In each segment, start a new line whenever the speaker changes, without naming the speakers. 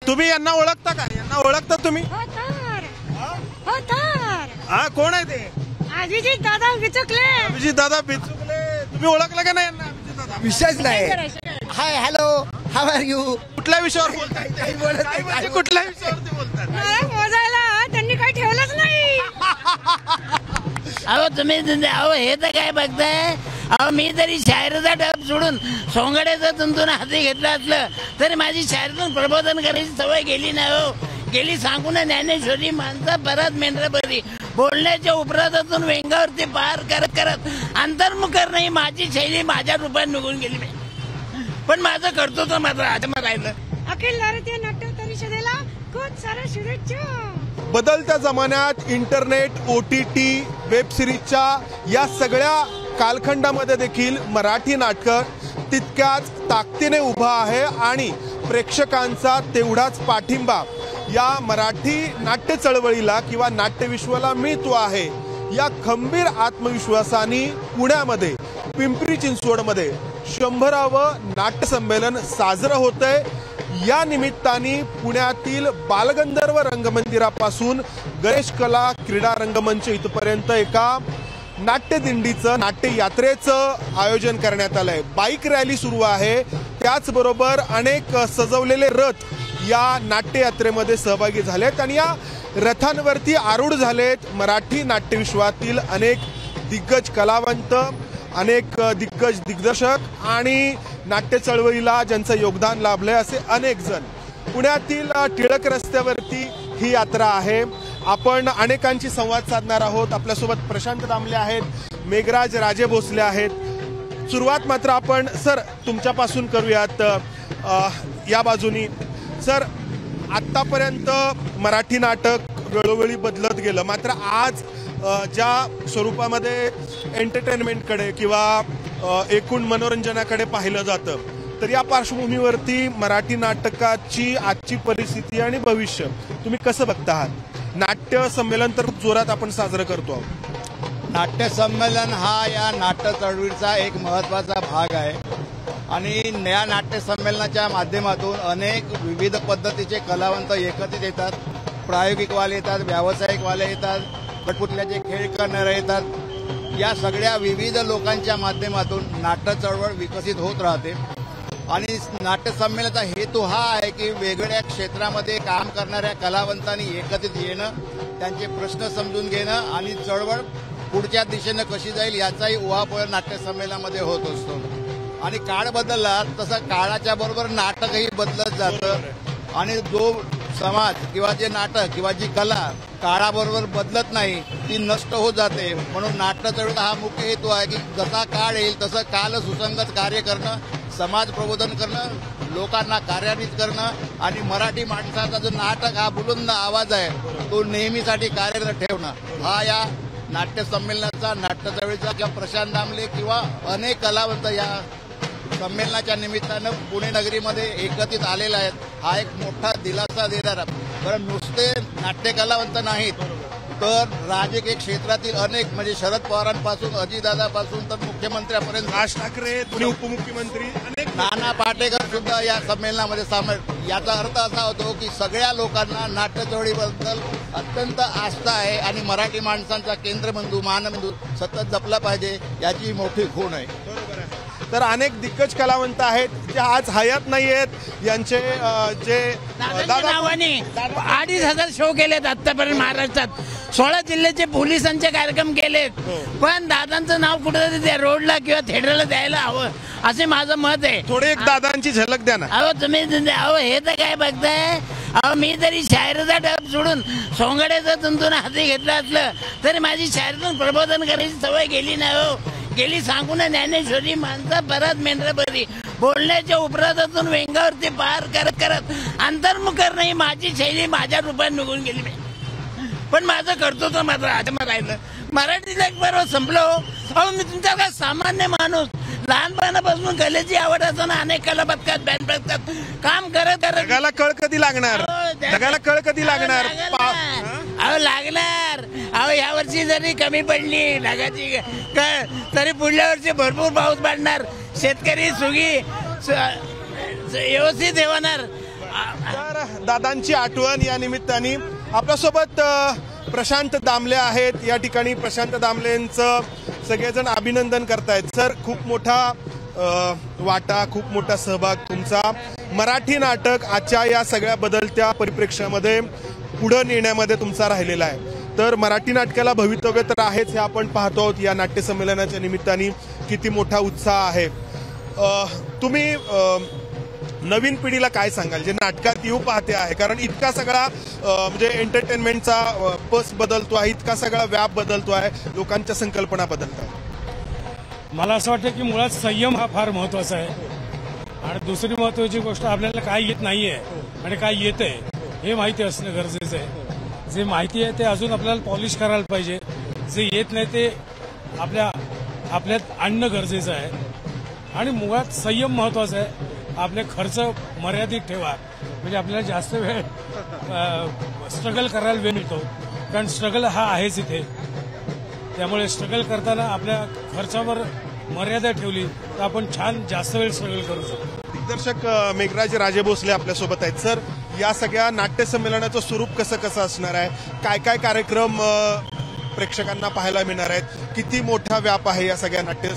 तुम्ही यांना ओळखता का? यांना ओळखता तुम्ही? हा, कोण आहे ते?
अभिजित दादा बिचुकले.
अभिजित दादा बिचुकले. तुम्ही ओळखलं का नाही यांना? अभिजित दादा
विशेष नाही. हाय, हॅलो, हाव आर यू?
कुठल्या विषयावर बोलतात? म्हणजे कुठल्या विषयावरती बोलतात?
मोजायला त्यांनी काही ठेवलंच नाही.
अहो तुम्ही अहो हे तर काय बघताय. अहो मी जरी शायरीचा डब सोडून सोंगड्याचं तुंतून हाती घेतलं असलं तरी माझी शायरीतून प्रबोधन करायची सवय गेली नाही हो. गेली सांगून ज्ञानेश्वरी माणसं परत मेंढर बरी बोलण्याच्या उपरातून वेंगावरती पार करत करत अंतर्मुखर नाही माझी शैली माझ्या रूपात निघून गेली. पण माझं कर्तृत्व मात्र आजमा राहिलं.
अखिल भारतीय नाट्य परिषदेला खूप साऱ्या शुभेच्छा.
बदलत्या जमान्यात इंटरनेट, OTT, वेब सिरीजच्या या सगळ्या कालखंडामध्ये देखील मराठी नाटक तितक्याच ताकदीने उभा आहे आणि प्रेक्षकांचा तेवढाच पाठिंबा या मराठी नाट्य चळवळीला किंवा नाट्यविश्वाला मिळतो आहे. या खंबीर आत्मविश्वासाने पुण्यामध्ये पिंपरी चिंचवडमध्ये 100वे नाट्य संमेलन साजरं होतंय. या निमित्ताने पुण्यातील बालगंधर्व रंगमंदिरापासून गणेश कला क्रीडा रंगमंच इथपर्यंत एका नाट्यदिंडीचं, नाट्य यात्रेचं आयोजन करण्यात आलंय. बाईक रॅली सुरू आहे. त्याचबरोबर अनेक सजवलेले रथ या नाट्य यात्रेमध्ये सहभागी झालेत आणि या रथांवरती आरूढ झालेत मराठी नाट्यविश्वातील अनेक दिग्गज कलावंत, अनेक दिग्गज दिग्दर्शक आणि नाट्य चळवळीला ज्यांचं योगदान लाभलंय असे अनेक जण. पुण्यातील टिळक रस्त्यावरती ही यात्रा आहे. आपण अनेकांशी संवाद साधणार आहोत. आपल्यासोबत प्रशांत दामले आहेत, मेघराज राजे भोसले आहेत. सुरुवात मात्र आपण सर तुमच्यापासून करूयात. या बाजूनी सर, आतापर्यंत मराठी नाटक वेळोवेळी बदलत गेलं, मात्र आज ज्या स्वरूपामध्ये एंटरटेनमेंटकडे किंवा एकूण मनोरंजनाकडे पाहिलं जातं, तर या पार्श्वभूमीवरती मराठी नाटकाची आजची परिस्थिती आणि भविष्य तुम्ही कसं बघता आहात? नाट्य संमेलन तर खूप जोरात आपण साजरं करतो आहोत.
नाट्य संमेलन हा या नाट्य चळवळीचा एक महत्वाचा भाग आहे आणि या नाट्य संमेलनाच्या माध्यमातून अनेक विविध पद्धतीचे कलावंत एकत्रित येतात. प्रायोगिकवाले येतात, व्यावसायिकवाले येतात, कठपुतल्याचे खेळ करणारे येतात. या सगळ्या विविध लोकांच्या माध्यमातून नाट्य चळवळ विकसित होत राहते आणि नाट्य संमेलनाचा हेतू हा आहे की वेगवेगळ्या क्षेत्रामध्ये काम करणाऱ्या कलावंतांनी एकत्रित येणं, त्यांचे प्रश्न समजून घेणं आणि चळवळ पुढच्या दिशेनं कशी जाईल याचाही उहापोह नाट्य संमेलनामध्ये होत असतो. आणि काळ बदलला तसं काळाच्या बरोबर नाटकही बदलत जातं आणि जो समाज किंवा जे नाटक किंवा जी कला काळाबरोबर बदलत नाही ती नष्ट होत जाते. म्हणून नाट्य चळवळीचा हा मुख्य हेतू आहे की जसा काळ येईल तसं काल सुसंगत कार्य करणं, समाज प्रबोधन करणं, लोकांना कार्यान्वित करणं आणि मराठी माणसाचा जो नाटक हा बुलंद आवाज आहे तो नेहमीसाठी कार्यरत ठेवणं हा या नाट्य संमेलनाचा, नाट्य चळवळीचा किंवा प्रशांत दामले किंवा अनेक कलावंत या संमेलनाच्या निमित्तानं पुणे नगरीमध्ये एकत्रित आलेले आहेत. हा एक मोठा दिलासा देणारा, कारण नुसते नाट्य कलावंत नाहीत तर राजकीय क्षेत्रातील अनेक म्हणजे शरद पवारांपासून अजितदादापासून तर मुख्यमंत्र्यापर्यंत राज ठाकरे, उपमुख्यमंत्री अनेक नाना पाटेकर सुद्धा या संमेलनामध्ये सामील. याचा अर्थ असा होतो की सगळ्या लोकांना नाट्य चळवळीबद्दल अत्यंत आस्था आहे आणि मराठी माणसांचा केंद्रबिंदू, मानबिंदू सतत जपला पाहिजे याची मोठी खूण आहे.
तर अनेक दिग्गज कलावंत आहेत जे आज हयात नाही आहेत. यांचे जे
नावाने 2,500 शो केलेत आतापर्यंत महाराष्ट्रात. 16 जिल्ह्याचे पोलिसांचे कार्यक्रम केलेत. पण दादांचं नाव कुठेतरी त्या रोडला किंवा थिएटरला द्यायला हवं असे माझं मत आहे.
थोडे एक दादांची झलक द्या ना.
अहो तुम्ही अहो हे तर काय बघताय. अहो मी जरी शायरीचा डब सोडून सोंगड्याचं तुंतून हाती घेतलं असलं तरी माझी शायरीतून प्रबोधन करायची सवय गेली नाही हो. गेली सांगून ज्ञानेश्वरी माणसं परत मेंढर बरी बोलण्याच्या उपरातून वेंगावरती पार करत करत अंतर्मुखर नाही माझी शैली माझ्या रूपात निघून गेली. पण माझं कर्तृत्व मात्र आजमा राहिलं. मराठीला एक बरोबर संपलो. अहो मी तुमचा काय सामान्य माणूस, लहानपणापासून कलेची आवड असताना अनेक कला पथकात, बँड पथकात काम करत करत
जगाला कळ कधी लागणार, जगाला कळ कधी लागणार.
अहो लागणार. अहो या वर्षी जरी कमी पडली ढगाची कळ तरी पुढल्या वर्षी भरपूर पाऊस पडणार. शेतकरी सुगी व्यवस्थित होणार.
तर दादांची आठवण या निमित्ताने आपल्यासोबत प्रशांत दामले आहेत. या ठिकाणी प्रशांत दामलेंचं सगळेजण अभिनंदन करतायत. सर, खूप मोठा वाटा, खूप मोठा सहभाग तुमचा मराठी नाटक आजच्या या सगळ्या बदलत्या परिप्रेक्ष्यामध्ये पुढे नेण्यामध्ये तुमचा राहिलेला आहे. तर मराठी नाटकाला भवितव्य तर आहेच, हे आपण पाहतो आहोत. या नाट्य संमेलनाच्या निमित्ताने किती मोठा उत्साह आहे. तुम्ही नवीन पिढीला काय सांगाल जे नाटकात येऊ पाहते आहे? कारण इतका सगळा म्हणजे एंटरटेनमेंटचा पस बदलतो आहे, इतका सगळा व्याप बदलतो आहे, लोकांच्या संकल्पना बदलत आहेत.
मला असं वाटतं की मुळात संयम हा फार महत्वाचा आहे. आणि दुसरी महत्वाची गोष्ट, आपल्याला काय येत नाहीये आणि काय येतंय हे माहिती असणं गरजेचं आहे. जे माहिती आहे ते अजून आपल्याला पॉलिश करायला पाहिजे. जे येत नाही ते आपल्यात आणणं गरजेचं आहे. आणि मुळात संयम महत्वाचा आहे. आपले खर्च मर्यादित ठेवा, म्हणजे आपल्याला जास्त वेळ स्ट्रगल करायला वेळ मिळतो. कारण स्ट्रगल हा आहेच इथे. त्यामुळे स्ट्रगल करताना आपल्या खर्चावर मर्यादा ठेवली तर आपण छान जास्त वेळ स्ट्रगल करू शकतो.
दिग्दर्शक मेघराज राजे भोसले आपल्यासोबत आहेत. सर, या सगळ्या नाट्य संमेलनाचं स्वरूप कसं कसं असणार आहे? काय काय कार्यक्रम प्रेक्षकांना पाहायला मिळणार आहेत? किती मोठा व्याप आहे या सगळ्या नाट्य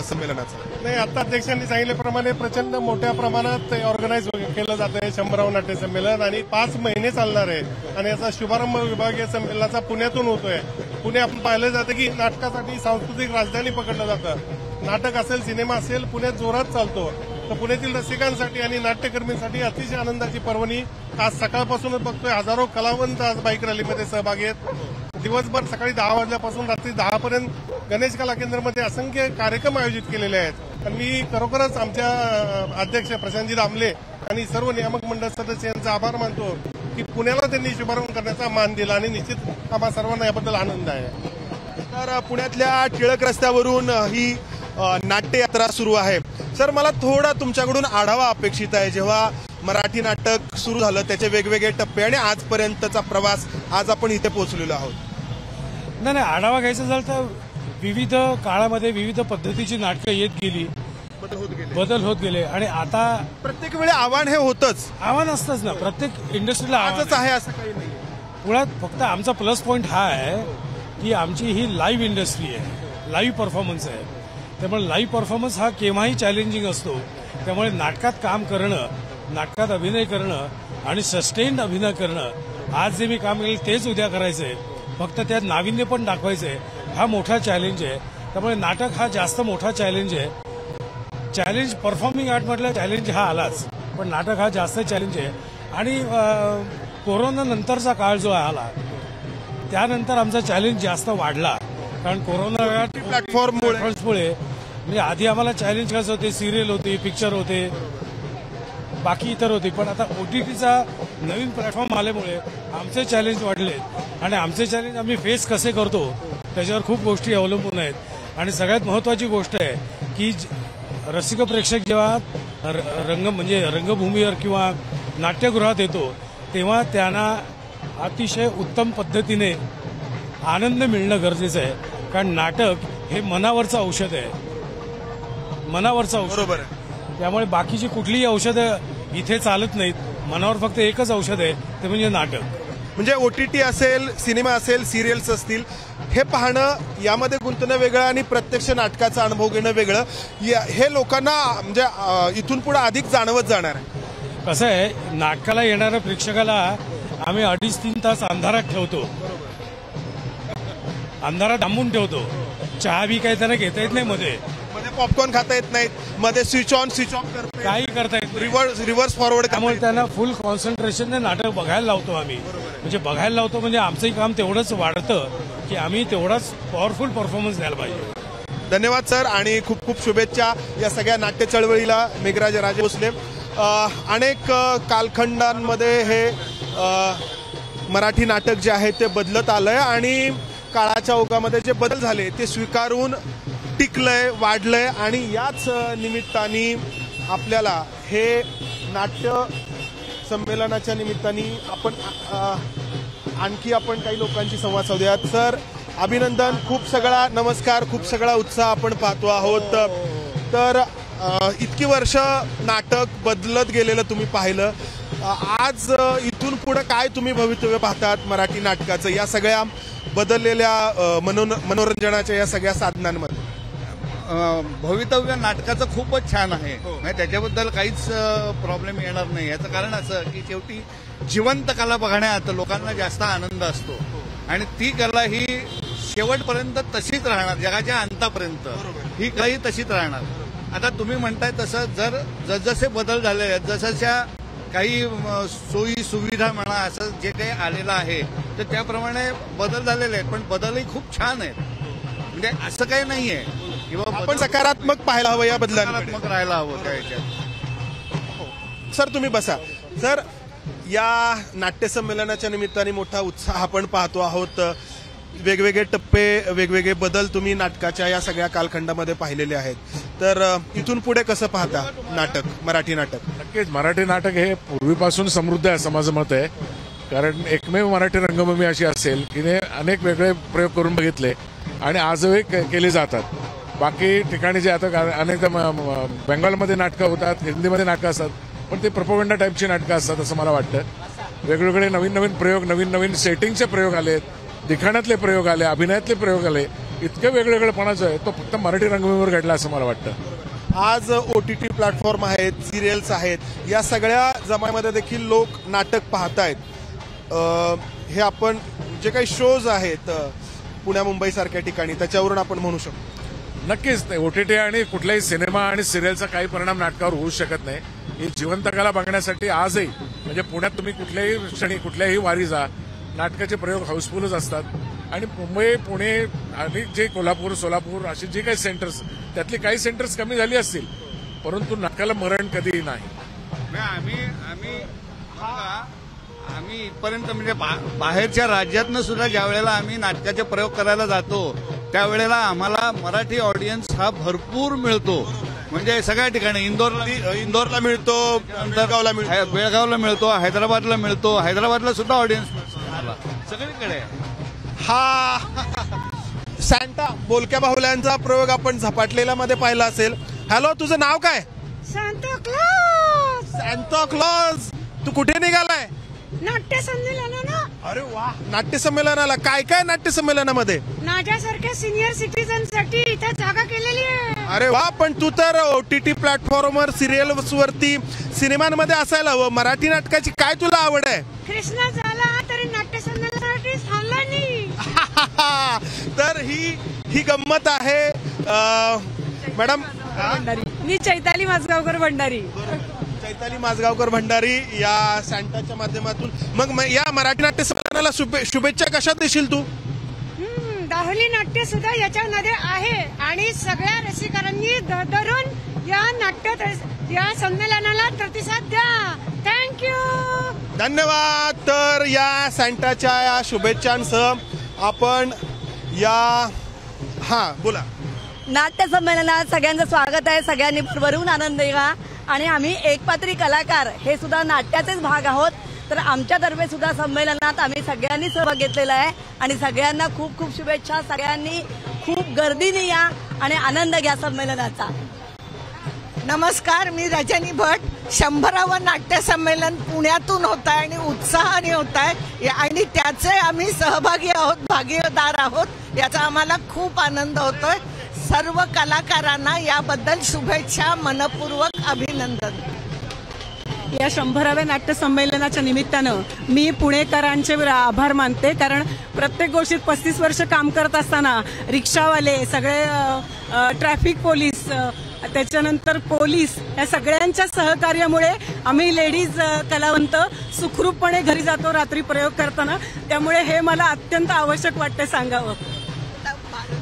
संमेलनाचा?
नाही, आता अध्यक्षांनी सांगितल्याप्रमाणे प्रचंड मोठ्या प्रमाणात ऑर्गनाईज केलं जात आहे 100रावं नाट्य संमेलन आणि 5 महिने चालणार आहे. आणि याचा शुभारंभ विभागीय संमेलनाचा पुण्यातून होतोय. पुणे आपण पाहिलं जातं की नाटकासाठी सांस्कृतिक राजधानी पकडलं जातं. नाटक असेल, सिनेमा असेल, पुण्यात जोरात चालतो. तर पुण्यातील रसिकांसाठी आणि नाट्यकर्मींसाठी अतिशय आनंदाची पर्वणी. आज सकाळपासूनच बघतोय हजारो कलावंत आज बाईक रॅलीमध्ये सहभागी आहेत. दिवसभर सकाळी 10 वाजल्यापासून रात्री 10 पर्यंत गणेश कला केंद्रामध्ये असंख्य कार्यक्रम आयोजित केलेले आहेत. आणि मी खरोखरच आमच्या अध्यक्ष प्रशांतजी दामले आणि सर्व नियामक मंडळ सदस्य यांचा आभार मानतो की पुण्याला त्यांनी शुभारंभ करण्याचा मान दिला आणि निश्चित आम्हा सर्वांना याबद्दल आनंद आहे.
तर पुण्यातल्या टिळक रस्त्यावरून ही नाट्ययात्रा सुरू आहे. सर, मला थोडा तुमच्याकडून आढावा अपेक्षित आहे. जेव्हा मराठी नाटक सुरू झालं त्याचे वेगवेगळे टप्पे आणि आजपर्यंतचा प्रवास, आज आपण इथे पोहोचलेलो आहोत.
नाही, आढावा घ्यायचा झाला तर विविध काळामध्ये विविध पद्धतीची नाटकं येत गेली, बदल होत गेले. आणि आता
प्रत्येक वेळी आव्हान हे होतच,
आव्हान असतंच ना, प्रत्येक इंडस्ट्रीला
आजच आहे असं काही नाही.
मुळात फक्त आमचा प्लस पॉईंट हा आहे की आमची ही लाईव्ह इंडस्ट्री आहे, लाईव्ह परफॉर्मन्स आहे. त्यामुळे लाईव्ह परफॉर्मन्स हा केव्हाही चॅलेंजिंग असतो. त्यामुळे नाटकात काम करणं, नाटकात अभिनय करणं आणि सस्टेन्ड अभिनय करणं, आज जे मी काम केलं तेच उद्या करायचंय, फक्त त्यात नाविन्य पण दाखवायचंय, हा मोठा चॅलेंज आहे. त्यामुळे नाटक हा जास्त मोठा चॅलेंज आहे. चॅलेंज परफॉर्मिंग आर्ट म्हटलं चॅलेंज हा आलाच, पण नाटक हा जास्त चॅलेंज आहे. आणि कोरोना नंतरचा काळ जो आला त्यानंतर आमचा चॅलेंज जास्त वाढला. कारण कोरोना प्लॅटफॉर्ममुळे म्हणजे आधी आम्हाला चॅलेंज कसं होते, सिरियल होती, पिक्चर होते, बाकी इतर होती. पण आता OTTचा नवीन प्लॅटफॉर्म आल्यामुळे आमचे चॅलेंज वाढले. आणि आमचे चॅलेंज आम्ही फेस कसे करतो त्याच्यावर खूप गोष्टी अवलंबून आहेत. आणि सगळ्यात महत्वाची गोष्ट आहे की रसिक प्रेक्षक जेव्हा म्हणजे रंगभूमीवर किंवा नाट्यगृहात येतो तेव्हा त्यांना अतिशय उत्तम पद्धतीने आनंद मिळणं गरजेचं आहे. कारण नाटक हे मनावरचं औषध आहे, मनावरचं औषध.
बरोबर आहे.
त्यामुळे बाकीची कुठलीही औषधं इथे चालत नाहीत. मनावर फक्त एकच औषध आहे, ते म्हणजे नाटक.
म्हणजे OTT असेल, सिनेमा असेल, सिरियल्स असतील, हे पाहणं, यामध्ये गुंतणं वेगळं आणि प्रत्यक्ष नाटकाचा अनुभव घेणं वेगळं. हे लोकांना म्हणजे इथून पुढे अधिक जाणवत जाणार आहे.
कसं आहे, नाटकाला येणाऱ्या प्रेक्षकाला आम्ही 2.5-3 तास अंधारात ठेवतो, अंधारात थांबून ठेवतो. चहा बी काही त्यांना घेता येत नाही, मध्ये
पॉपकॉर्न खाता येत नाहीत, मध्ये स्विच ऑन स्विच ऑफ करता
काही करता येत नाही,
रिव्हर्स फॉरवर्ड.
त्यामुळे त्यांना फुल कॉन्सन्ट्रेशनने नाटक बघायला लावतो आम्ही. म्हणजे बघायला लावतो म्हणजे आमचंही काम तेवढंच वाढतं की आम्ही तेवढाच पॉवरफुल परफॉर्मन्स द्यायला पाहिजे.
धन्यवाद सर, आणि खूप खूप शुभेच्छा या सगळ्या नाट्य चळवळीला. मेघराज राजे भोसले, अनेक कालखंडांमध्ये हे मराठी नाटक जे आहे ते बदलत आलंय आणि काळाच्या ओघामध्ये जे बदल झाले ते स्वीकारून टिकलंय, वाढलंय. आणि याच निमित्ताने आपल्याला हे नाट्य संमेलनाच्या निमित्ताने आपण आणखी काही लोकांशी संवाद साधूयात. सर, अभिनंदन, खूप सगळा नमस्कार, खूप सगळा उत्साह आपण पाहतो आहोत. तर इतकी वर्ष नाटक बदलत गेलेलं तुम्ही पाहिलं. आज इथून पुढे काय तुम्ही भवितव्य पाहतात मराठी नाटकाचं या सगळ्या बदललेल्या मनोरंजनाच्या या सगळ्या साधनांमध्ये?
भवितव्य नाटकाचं खूपच छान आहे, म्हणजे त्याच्याबद्दल काहीच प्रॉब्लेम येणार नाही. याचं कारण असं की शेवटी जिवंत कला बघण्यात लोकांना जास्त आनंद असतो आणि ती कला ही शेवटपर्यंत तशीच राहणार, जगाच्या अंतापर्यंत ही कला तशीच राहणार. आता तुम्ही म्हणताय तसं जर जसजसे बदल झाले आहेत, जसजशा काही सोयी सुविधा म्हणा असं जे काही आलेलं आहे तर त्याप्रमाणे बदल झालेले आहेत, पण बदलही खूप छान आहेत. म्हणजे असं काही नाहीये किंवा
आपण सकारात्मक पाहायला हवं या बदलांकडे,
सकारात्मक राहायला हवं त्या ह्याच्यात.
सर तुम्ही बसा. सर या नाट्य संमेलनाच्या निमित्ताने मोठा उत्साह आपण पाहतो आहोत. वेगवेगळे टप्पे, वेगवेगळे बदल तुम्ही नाटकाच्या या सगळ्या कालखंडामध्ये पाहिलेले आहेत. तर इथून पुढे कसं पाहता नाटक, मराठी नाटक?
नक्कीच मराठी नाटक हे पूर्वीपासून समृद्ध आहे असं माझं मत आहे. कारण एकमेव मराठी रंगभूमी अशी असेल की अनेक वेगळे प्रयोग करून बघितले आणि आजही केले जातात. बाकी ठिकाणी जे आता अनेकदा बेंगॉलमध्ये नाटकं होतात, हिंदीमध्ये नाटकं असतात, पण ते प्रोपोगंडा टाईपची नाटकं असतात असं मला वाटतं. वेगवेगळे नवीन नवीन प्रयोग, नवीन नवीन सेटिंगचे प्रयोग आलेत, दिखाण्यातले प्रयोग आले, अभिनयातले प्रयोग आले. इतकं वेगवेगळेपणा जो आहे तो फक्त मराठी रंगभूमीवर घडला असं मला वाटतं.
आज OTT प्लॅटफॉर्म आहेत, सिरियल्स आहेत, या सगळ्या जमान्यामध्ये देखील लोक नाटक पाहतायत. हे आपण जे काही शोज आहेत पुण्या मुंबई सारख्या ठिकाणी त्याच्यावरून आपण म्हणू शकतो.
नक्कीच OTT आणि कुठलाही सिनेमा आणि सिरियलचा काही परिणाम नाटकावर होऊ शकत नाही. ही जिवंत कला बघण्यासाठी आजही म्हणजे पुण्यात तुम्ही कुठल्याही क्षणी कुठल्याही वारी जा, नाटकाचे प्रयोग हाऊसफुलच असतात. आणि मुंबई, पुणे आणि जे कोल्हापूर, सोलापूर अशी जी काही सेंटर्स, त्यातली काही सेंटर्स कमी झाली असतील, परंतु नाटकाला मरण कधीही नाही.
आम्ही इथपर्यंत म्हणजे बाहेरच्या राज्यातनं सुद्धा ज्या वेळेला आम्ही नाटकाचे प्रयोग करायला जातो त्यावेळेला आम्हाला मराठी ऑडियन्स हा भरपूर मिळतो. म्हणजे सगळ्या ठिकाणी
इंदोरला मिळतो,
बेळगावला मिळतो, हैदराबादला मिळतो, हैदराबादला सुद्धा ऑडियन्स मिळतो, सगळीकडे.
हा सॅन्टा बोलक्या बाहुल्यांचा प्रयोग आपण झपाटलेला मध्ये पाहिला असेल. हॅलो, तुझं नाव काय?
Santa Claus.
Santa Claus. तू कुठे निघालाय?
नाट्य संमेलनाला.
अरे वा, नाट्य संमेलनाला काय काय नाट्य संमेलनामध्ये?
माझ्यासारख्या सिनियर सिटीजन साठी इथे जागा केलेली आहे.
अरे वा, पण तू तर OTT प्लॅटफॉर्मवर, सिरियल्स वरती, सिनेमांमध्ये असायला हवं. मराठी नाटकाची काय तुला आवड आहे?
कृष्णा झाला तरी नाट्य संमेलनासाठी थांबला नाही.
तर ही गंमत आहे. मॅडम,
मी चैताली माझगावकर भंडारी.
चैताली माझगावकर भंडारी या सॅन्टाच्या माध्यमातून मग या मराठी नाट्य संमेलनाला शुभेच्छा कशा देशील तू?
दाहुली नाट्य सुद्धा याच्यामध्ये आहे आणि सगळ्या रसिकांनी धरून या संमेलनाला प्रतिसाद द्या. थँक्यू,
धन्यवाद. तर या सॅन्टाच्या या शुभेच्छांसह आपण बोला.
नाट्य संमेलनात सगळ्यांचं स्वागत आहे. सगळ्यांनी भरभरून आनंद घ्या. आणि आम्ही एकपात्री कलाकार हे सुद्धा नाट्याचेच भाग आहोत. तर आमच्यातर्फे सुद्धा संमेलनात आम्ही सगळ्यांनी सहभाग घेतलेला आहे आणि सगळ्यांना खूप खूप शुभेच्छा. सगळ्यांनी खूप गर्दीने या आणि आनंद घ्या संमेलनाचा.
नमस्कार, मी रजनी भट. 100वे नाट्य संमेलन पुण्यातून होत आहे आणि उत्साहाने होत आहे आणि त्याचे आम्ही सहभागी आहोत, भागीदार आहोत. याचा आम्हाला खूप आनंद होतोय. सर्व कलाकारांना याबद्दल शुभेच्छा, मनपूर्वक अभिनंदन.
या 100व्या नाट्य संमेलनाच्या निमित्तानं मी पुणेकरांचे आभार मानते. कारण प्रत्येक गोष्टीत 35 वर्ष काम करत असताना रिक्षावाले, सगळे ट्रॅफिक पोलीस, त्याच्यानंतर पोलीस या सगळ्यांच्या सहकार्यामुळे आम्ही लेडीज कलावंत सुखरूपपणे घरी जातो रात्री प्रयोग करताना. त्यामुळे हे मला अत्यंत आवश्यक वाटते सांगावं.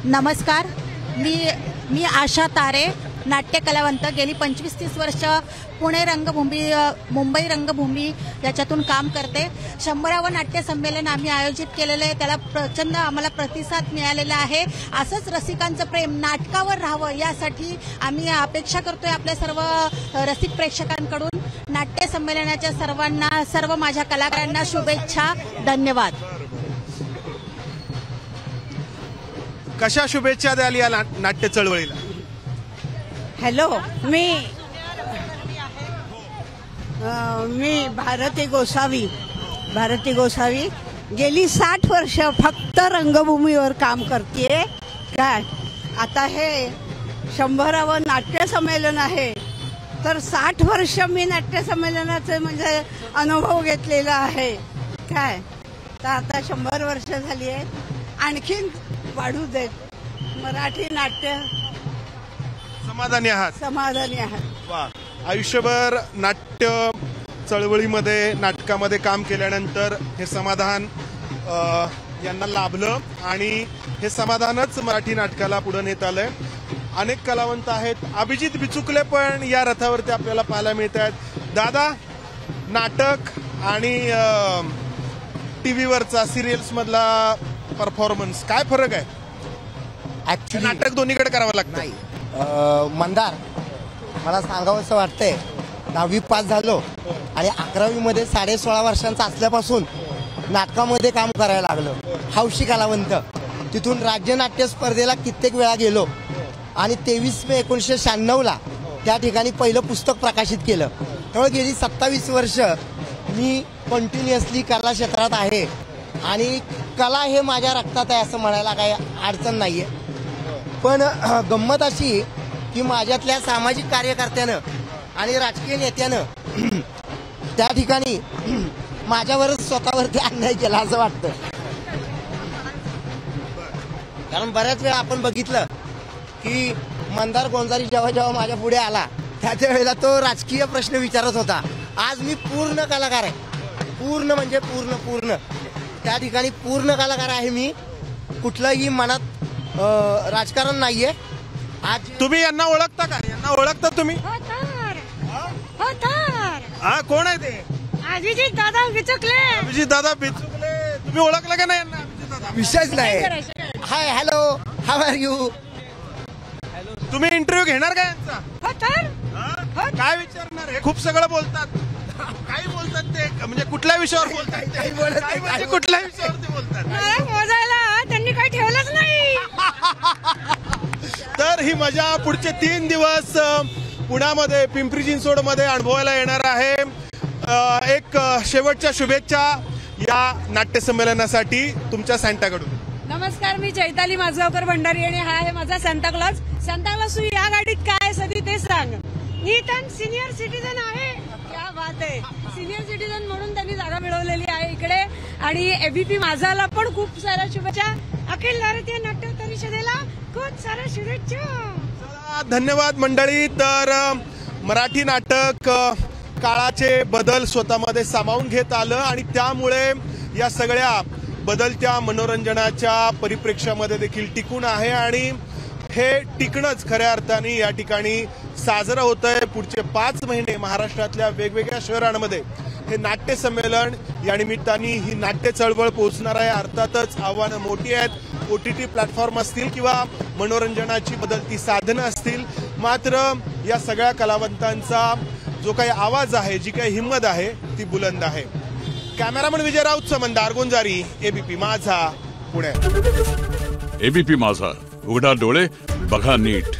नमस्कार, मी आशा तारे, नाट्य कलावंत. गेली 25-30 वर्ष पुणे रंगभूमी, मुंबई रंगभूमी याच्यातून काम करते. 100वे नाट्य संमेलन आम्ही आयोजित केलेलं आहे. त्याला प्रचंड आम्हाला प्रतिसाद मिळालेला आहे. असंच रसिकांचं प्रेम नाटकावर राहावं यासाठी आम्ही अपेक्षा करतोय आपल्या सर्व रसिक प्रेक्षकांकडून. नाट्य संमेलनाच्या सर्वांना, सर्व माझ्या कलाकारांना शुभेच्छा. धन्यवाद.
कशा शुभेच्छा द्याल या नाट्य चळवळीला?
हॅलो, मी
मी भारती गोसावी गेली 60 वर्ष फक्त रंगभूमीवर काम करते काय. आता हे 100वे नाट्य संमेलन आहे, तर 60 वर्ष मी नाट्य संमेलनाचे म्हणजे अनुभव घेतलेला आहे काय. तर आता 100 वर्ष झाली आहेत, आणखीन वाढू देत. मराठी नाट्य
समाधानी आहात?
समाधानी आहे.
वा. आयुष्यभर नाट्य चळवळीमध्ये नाटकामध्ये काम केल्यानंतर हे समाधान यांना लाभलं आणि हे समाधानच मराठी नाटकाला पुढे नेत आलंय. अनेक कलावंत आहेत. अभिजित बिचुकले पण या रथावरती आपल्याला पाहायला मिळत आहेत. दादा, नाटक आणि टीव्हीवरचा सिरियल्स मधला परफॉर्मन्स काय फरक आहे?
ऍक्च्युली
नाटक दोन्हीकडे करावं लागतं.
मंदार, मला सांगावं असं वाटतंय, 10वी पास झालो आणि 11वी मध्ये 16.5 वर्षांचा असल्यापासून नाटकामध्ये काम करायला लागलो. हौशी कलावंत. तिथून राज्य नाट्य स्पर्धेला कित्येक वेळा गेलो आणि 23 मे 1996 त्या ठिकाणी पहिलं पुस्तक प्रकाशित केलं. त्यामुळे गेली 27 वर्ष मी कंटिन्युअसली कला क्षेत्रात आहे आणि कला हे माझ्या रक्तात आहे असं म्हणायला काही अडचण नाहीये. पण गंमत अशी की माझ्यातल्या सामाजिक कार्यकर्त्यानं आणि राजकीय नेत्यानं त्या ठिकाणी माझ्यावरच स्वतःवरती अन्याय केला असं वाटतं. कारण बऱ्याच वेळा आपण बघितलं की मंदार गोंजारी जेव्हा माझ्या पुढे आला त्याच्या वेळेला तो राजकीय प्रश्न विचारत होता. आज मी पूर्ण कलाकार आहे. पूर्ण म्हणजे पूर्ण त्या ठिकाणी पूर्ण कलाकार आहे मी. कुठलंही मनात राजकारण नाहीये. आज
तुम्ही यांना ओळखता का? यांना ओळखता तुम्ही? हा, कोण आहे ते?
अभिजित दादा बिचुकले.
अभिजित दादा बिचुकले. तुम्ही ओळखलं का नाही यांना? अभिजित दादा
विषयच नाही. हाय, हॅलो, हाऊ आर यू?
तुम्ही इंटरव्ह्यू घेणार का यांचा? काय विचारणार? हे खूप सगळं बोलतात. काय बोलतात ते? म्हणजे कुठल्या विषयावर बोलतात? म्हणजे कुठल्या विषयावरती बोलतात?
मोजायला त्यांनी काही ठेवलंच नाही.
तर ही मजा पुढचे 3 दिवस पुण्यामध्ये पिंपरी चिंचवडमध्ये अनुभवायला येणार आहे. एक शेवटच्या शुभेच्छा या नाट्य संमेलनासाठी तुमच्या सॅन्टाकडून.
नमस्कार, मी चैताली माजगावकर भंडारी आणि हा आहे माझा सांता क्लॉज. सांता क्लॉज, तू या गाडीत काय सदी ते सांग. नीटन सिनियर सिटीजन आहे. क्या बात आहे. सिनियर सिटीजन म्हणून त्यांनी जागा मिळवलेली आहे इकडे. आणि एबीपी माझाला पण खूप साऱ्या शुभेच्छा. अखिल भारतीय नाट्य परिषदेला खूप साऱ्या शुभेच्छा.
धन्यवाद मंडळी. तर मराठी नाटक काळाचे बदल स्वतःमध्ये सामावून घेत आलं आणि त्यामुळे या सगळ्या बदलत्या मनोरंजनाच्या परिप्रेक्ष्यामध्ये देखील टिकून आहे आणि हे टिकणंच खऱ्या अर्थाने या ठिकाणी साजरं होत आहे. पुढचे 5 महिने महाराष्ट्रातल्या वेगवेगळ्या शहरांमध्ये हे नाट्य संमेलन या निमित्ताने ही नाट्य चळवळ पोहोचणार आहे. अर्थातच आव्हानं मोठी आहेत. OTT प्लॅटफॉर्म असतील किंवा मनोरंजनाची बदलती साधनं असतील, मात्र या सगळ्या कलावंतांचा जो काही आवाज आहे, जी काही हिंमत आहे ती बुलंद आहे. कॅमेरामन विजय राऊत, मंदार गोंजारी, एबीपी माझा, पुणे.
एबीपी माझा, उघडा डोळे बघा नीट.